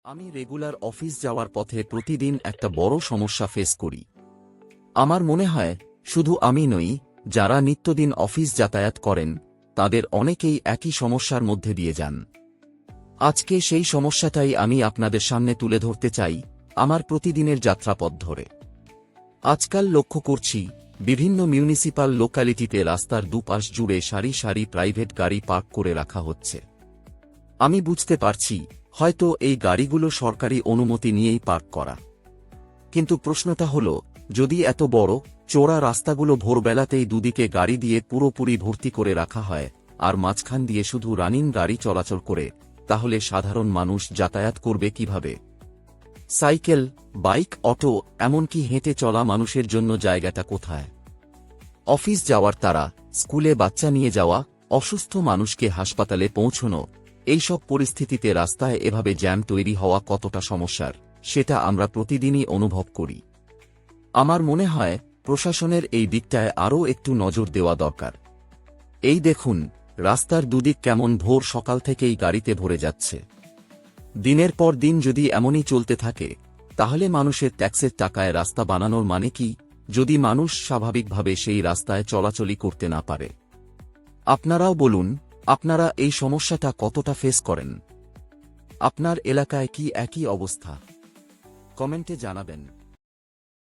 আমি regular office যাওয়ার পথে প্রতিদিন একটা বড় সমস্যা ফেস করি। আমার মনে হয় শুধু আমি নই, যারা নিত্যদিন অফিস যাতায়াত করেন তাদের অনেকেই একই সমস্যার মধ্যে দিয়ে যান। আজকে সেই সমস্যাটাই আমি আপনাদের সামনে তুলে ধরতে চাই, আমার প্রতিদিনের যাত্রাপথ ধরে। আজকাল লক্ষ্য করছি বিভিন্ন মিউনিসিপাল লোক্যালিটিতে রাস্তার দুপাশ জুড়ে সারি সারি প্রাইভেট গাড়ি পার্ক করে রাখা হচ্ছে। আমি বুঝতে পারছি হয়তো এই গাড়িগুলো সরকারি অনুমতি নিয়েই পার্ক করা, কিন্তু প্রশ্নটা হল, যদি এত বড় চওড়া রাস্তাগুলো ভোরবেলাতেই দুদিকে গাড়ি দিয়ে পুরোপুরি ভর্তি করে রাখা হয় আর মাঝখান দিয়ে শুধু রানিং গাড়ি চলাচল করে, তাহলে সাধারণ মানুষ যাতায়াত করবে কিভাবে? সাইকেল, বাইক, অটো, এমনকি হেঁটে চলা মানুষের জন্য জায়গাটা কোথায়? অফিস যাওয়ার তারা, স্কুলে বাচ্চা নিয়ে যাওয়া, অসুস্থ মানুষকে হাসপাতালে পৌঁছনো, এইসব পরিস্থিতিতে রাস্তায় এভাবে জ্যাম তৈরি হওয়া কতটা সমস্যার, সেটা আমরা প্রতিদিনই অনুভব করি। আমার মনে হয় প্রশাসনের এই দিকটায় আরও একটু নজর দেওয়া দরকার। এই দেখুন, রাস্তার দুদিক কেমন ভোর সকাল থেকেই গাড়িতে ভরে যাচ্ছে। দিনের পর দিন যদি এমনই চলতে থাকে, তাহলে মানুষের ট্যাক্সের টাকায় রাস্তা বানানোর মানে কি, যদি মানুষ স্বাভাবিকভাবে সেই রাস্তায় চলাচলই করতে না পারে? আপনারাও বলুন, আপনারা এই সমস্যাটা কতটা ফেস করেন? আপনার এলাকায় কি একই অবস্থা? কমেন্টে জানাবেন।